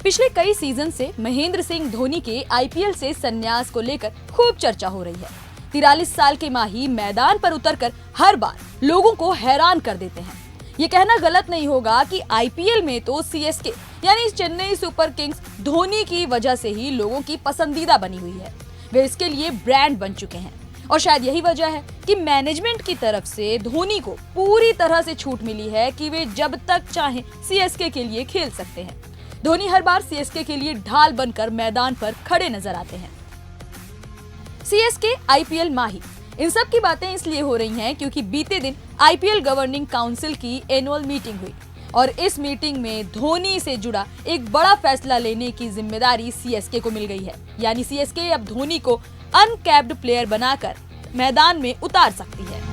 पिछले कई सीजन से महेंद्र सिंह धोनी के आईपीएल से संन्यास को लेकर खूब चर्चा हो रही है। 43 साल के माही मैदान पर उतरकर हर बार लोगों को हैरान कर देते हैं। ये कहना गलत नहीं होगा कि आईपीएल में तो सीएसके यानी चेन्नई सुपर किंग्स धोनी की वजह से ही लोगों की पसंदीदा बनी हुई है। वे इसके लिए ब्रांड बन चुके हैं और शायद यही वजह है कि मैनेजमेंट की तरफ से धोनी को पूरी तरह से छूट मिली है कि वे जब तक चाहें सीएसके के लिए खेल सकते हैं। धोनी हर बार सीएसके के लिए ढाल बनकर मैदान पर खड़े नजर आते हैं। सीएसके आईपीएल माही, इन सब की बातें इसलिए हो रही हैं क्योंकि बीते दिन आईपीएल गवर्निंग काउंसिल की एनुअल मीटिंग हुई और इस मीटिंग में धोनी से जुड़ा एक बड़ा फैसला लेने की जिम्मेदारी सीएसके को मिल गई है। यानी सीएसके अब धोनी को अनकैप्ड प्लेयर बनाकर मैदान में उतार सकती है।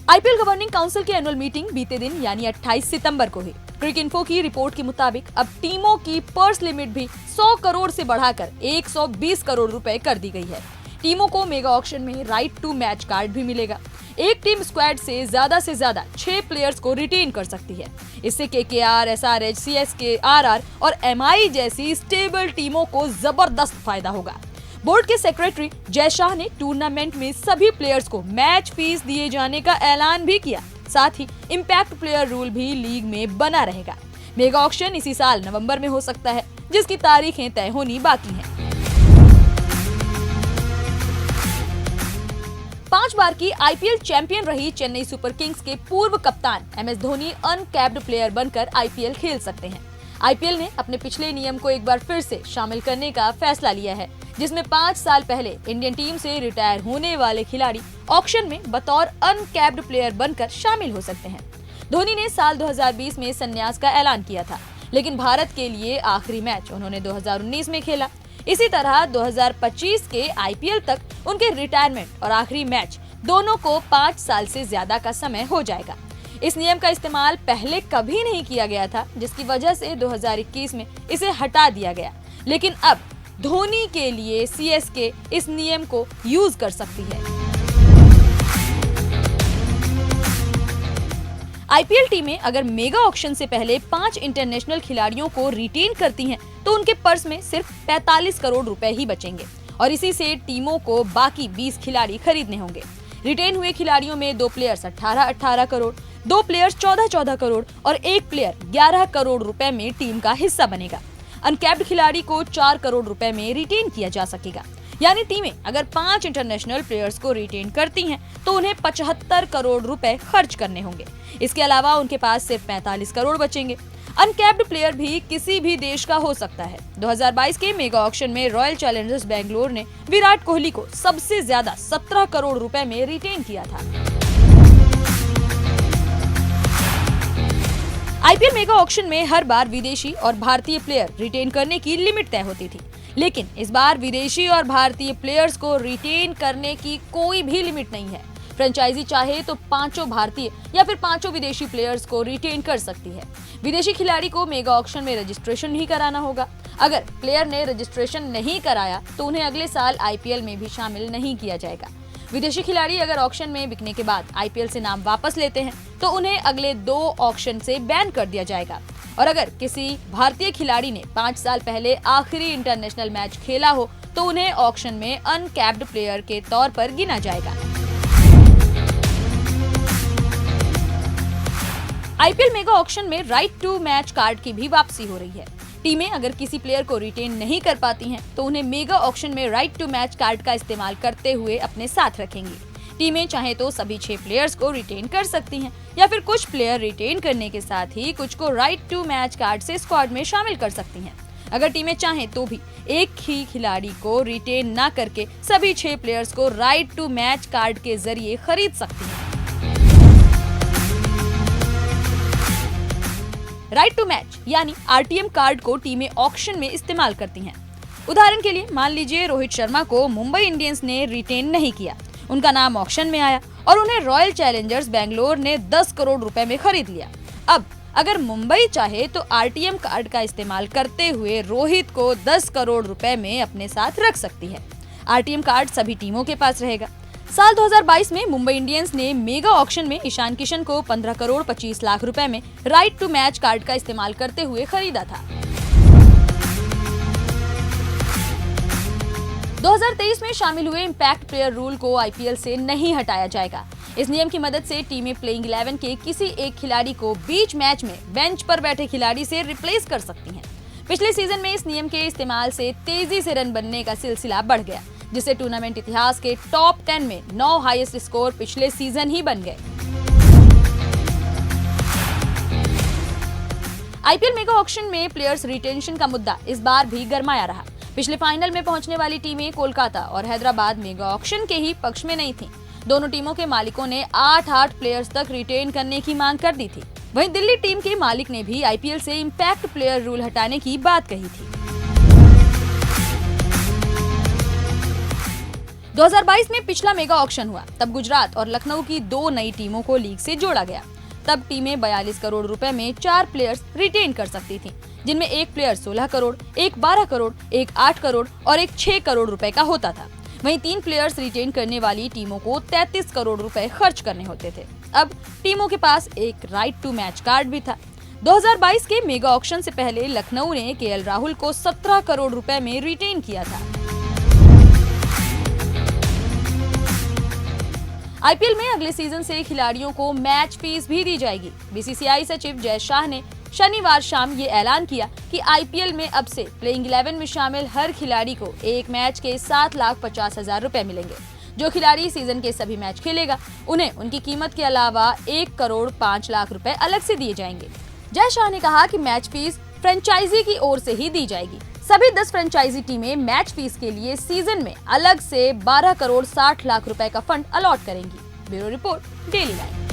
आईपीएल गवर्निंग काउंसिल की एनुअल मीटिंग बीते दिन यानी 28 सितंबर को हुई। क्रिकइन्फो की रिपोर्ट के मुताबिक अब टीमों की पर्स लिमिट भी 100 करोड़ से बढ़ाकर 120 करोड़ रुपए कर दी गई है। टीमों को मेगा ऑक्शन में राइट टू मैच कार्ड भी मिलेगा। एक टीम स्क्वाड से ज्यादा 6 प्लेयर्स को रिटेन कर सकती है। इससे केकेआर, एसआरएच, सीएसके, आरआर और एमआई जैसी स्टेबल टीमों को जबरदस्त फायदा होगा। बोर्ड के सेक्रेटरी जय शाह ने टूर्नामेंट में सभी प्लेयर्स को मैच फीस दिए जाने का ऐलान भी किया। साथ ही इम्पैक्ट प्लेयर रूल भी लीग में बना रहेगा। मेगा ऑक्शन इसी साल नवंबर में हो सकता है, जिसकी तारीखें तय होनी बाकी हैं। 5 बार की आईपीएल चैंपियन रही चेन्नई सुपर किंग्स के पूर्व कप्तान एमएस धोनी अनकैप्ड प्लेयर बनकर आईपीएल खेल सकते हैं। आईपीएल ने अपने पिछले नियम को एक बार फिर से शामिल करने का फैसला लिया है, जिसमें 5 साल पहले इंडियन टीम से रिटायर होने वाले खिलाड़ी ऑक्शन में बतौर अनकैप्ड प्लेयर बनकर शामिल हो सकते हैं। धोनी ने साल 2020 में संन्यास का ऐलान किया था, लेकिन भारत के लिए आखिरी मैच उन्होंने 2019 में खेला। इसी तरह 2025 के आईपीएल तक उनके रिटायरमेंट और आखिरी मैच दोनों को 5 साल से ज्यादा का समय हो जाएगा। इस नियम का इस्तेमाल पहले कभी नहीं किया गया था, जिसकी वजह से 2021 में इसे हटा दिया गया। लेकिन अब धोनी के लिए सीएसके इस नियम को यूज कर सकती है। आईपीएल टीमें अगर मेगा ऑक्शन से पहले 5 इंटरनेशनल खिलाड़ियों को रिटेन करती हैं, तो उनके पर्स में सिर्फ 45 करोड़ रुपए ही बचेंगे और इसी से टीमों को बाकी 20 खिलाड़ी खरीदने होंगे। रिटेन हुए खिलाड़ियों में 2 प्लेयर्स 18 करोड़, 2 प्लेयर्स 14 करोड़ और 1 प्लेयर 11 करोड़ रुपए में टीम का हिस्सा बनेगा। अनकैप्ड खिलाड़ी को 4 करोड़ रुपए में रिटेन किया जा सकेगा। यानी टीमें अगर 5 इंटरनेशनल प्लेयर्स को रिटेन करती हैं, तो उन्हें 75 करोड़ रुपए खर्च करने होंगे। इसके अलावा उनके पास सिर्फ 45 करोड़ बचेंगे। अनकैप्ड प्लेयर भी किसी भी देश का हो सकता है। 2022 के मेगा ऑक्शन में रॉयल चैलेंजर्स बेंगलोर ने विराट कोहली को सबसे ज्यादा 17 करोड़ रुपए में रिटेन किया था। आईपीएल मेगा ऑक्शन में हर बार विदेशी और भारतीय प्लेयर रिटेन करने की लिमिट तय होती थी, लेकिन इस बार विदेशी और भारतीय प्लेयर्स को रिटेन करने की कोई भी लिमिट नहीं है। फ्रेंचाइजी चाहे तो 5 भारतीय या फिर 5 विदेशी प्लेयर्स को रिटेन कर सकती है। विदेशी खिलाड़ी को मेगा ऑक्शन में रजिस्ट्रेशन नहीं कराना होगा। अगर प्लेयर ने रजिस्ट्रेशन नहीं कराया तो उन्हें अगले साल आईपीएल में भी शामिल नहीं किया जाएगा। विदेशी खिलाड़ी अगर ऑक्शन में बिकने के बाद आईपीएल से नाम वापस लेते हैं, तो उन्हें अगले 2 ऑक्शन से बैन कर दिया जाएगा। और अगर किसी भारतीय खिलाड़ी ने 5 साल पहले आखिरी इंटरनेशनल मैच खेला हो, तो उन्हें ऑक्शन में अनकैप्ड प्लेयर के तौर पर गिना जाएगा। आईपीएल मेगा ऑक्शन में राइट टू मैच कार्ड की भी वापसी हो रही है। टीमें अगर किसी प्लेयर को रिटेन नहीं कर पाती हैं, तो उन्हें मेगा ऑक्शन में राइट टू मैच कार्ड का इस्तेमाल करते हुए अपने साथ रखेंगी। टीमें चाहे तो सभी 6 प्लेयर्स को रिटेन कर सकती हैं, या फिर कुछ प्लेयर रिटेन करने के साथ ही कुछ को राइट टू मैच कार्ड से स्क्वाड में शामिल कर सकती हैं। अगर टीमें चाहें तो भी एक ही खिलाड़ी को रिटेन ना करके सभी 6 प्लेयर्स को राइट टू मैच कार्ड के जरिए खरीद सकती हैं। राइट टू मैच यानी आरटीएम कार्ड को टीमें ऑक्शन में इस्तेमाल करती हैं। उदाहरण के लिए मान लीजिए रोहित शर्मा को मुंबई इंडियंस ने रिटेन नहीं किया, उनका नाम ऑक्शन में आया और उन्हें रॉयल चैलेंजर्स बेंगलोर ने 10 करोड़ रुपए में खरीद लिया। अब अगर मुंबई चाहे तो आरटीएम कार्ड का इस्तेमाल करते हुए रोहित को 10 करोड़ रुपए में अपने साथ रख सकती है। आरटीएम कार्ड सभी टीमों के पास रहेगा। साल 2022 में मुंबई इंडियंस ने मेगा ऑक्शन में ईशान किशन को 15 करोड़ 25 लाख रुपए में राइट टू मैच कार्ड का इस्तेमाल करते हुए खरीदा था। 2023 में शामिल हुए इम्पैक्ट प्लेयर रूल को आईपीएल से नहीं हटाया जाएगा। इस नियम की मदद से टीमें प्लेइंग 11 के किसी एक खिलाड़ी को बीच मैच में बेंच पर बैठे खिलाड़ी से रिप्लेस कर सकती हैं। पिछले सीजन में इस नियम के इस्तेमाल से तेजी से रन बनने का सिलसिला बढ़ गया, जिससे टूर्नामेंट इतिहास के टॉप 10 में 9 हाईएस्ट स्कोर पिछले सीजन ही बन गए। आईपीएल मेगा ऑक्शन में प्लेयर्स रिटेंशन का मुद्दा इस बार भी गरमाया रहा। पिछले फाइनल में पहुंचने वाली टीमें कोलकाता और हैदराबाद मेगा ऑक्शन के ही पक्ष में नहीं थीं। दोनों टीमों के मालिकों ने 8 प्लेयर्स तक रिटेन करने की मांग कर दी थी। वहीं दिल्ली टीम के मालिक ने भी आईपीएल से इम्पैक्ट प्लेयर रूल हटाने की बात कही थी। 2022 में पिछला मेगा ऑक्शन हुआ, तब गुजरात और लखनऊ की 2 नई टीमों को लीग से जोड़ा गया। तब टीमें 42 करोड़ रुपए में 4 प्लेयर्स रिटेन कर सकती थीं, जिनमें एक प्लेयर 16 करोड़, एक 12 करोड़, एक 8 करोड़ और एक 6 करोड़ रुपए का होता था। वहीं 3 प्लेयर्स रिटेन करने वाली टीमों को 33 करोड़ रुपए खर्च करने होते थे। अब टीमों के पास एक राइट टू मैच कार्ड भी था। 2022 के मेगा ऑक्शन से पहले लखनऊ ने केएल राहुल को 17 करोड़ रुपए में रिटेन किया था। आईपीएल में अगले सीजन से खिलाड़ियों को मैच फीस भी दी जाएगी। बीसीसीआई सचिव जय शाह ने शनिवार शाम ये ऐलान किया कि आईपीएल में अब से प्लेइंग 11 में शामिल हर खिलाड़ी को एक मैच के 7,50,000 रुपए मिलेंगे। जो खिलाड़ी सीजन के सभी मैच खेलेगा, उन्हें उनकी कीमत के अलावा 1 करोड़ 5 लाख रुपए अलग से दिए जाएंगे। जय शाह ने कहा कि मैच फीस फ्रेंचाइजी की ओर से ही दी जाएगी। सभी 10 फ्रेंचाइजी टीमें मैच फीस के लिए सीजन में अलग से 12 करोड़ 60 लाख रुपए का फंड अलॉट करेंगी। Bureau report, daily live.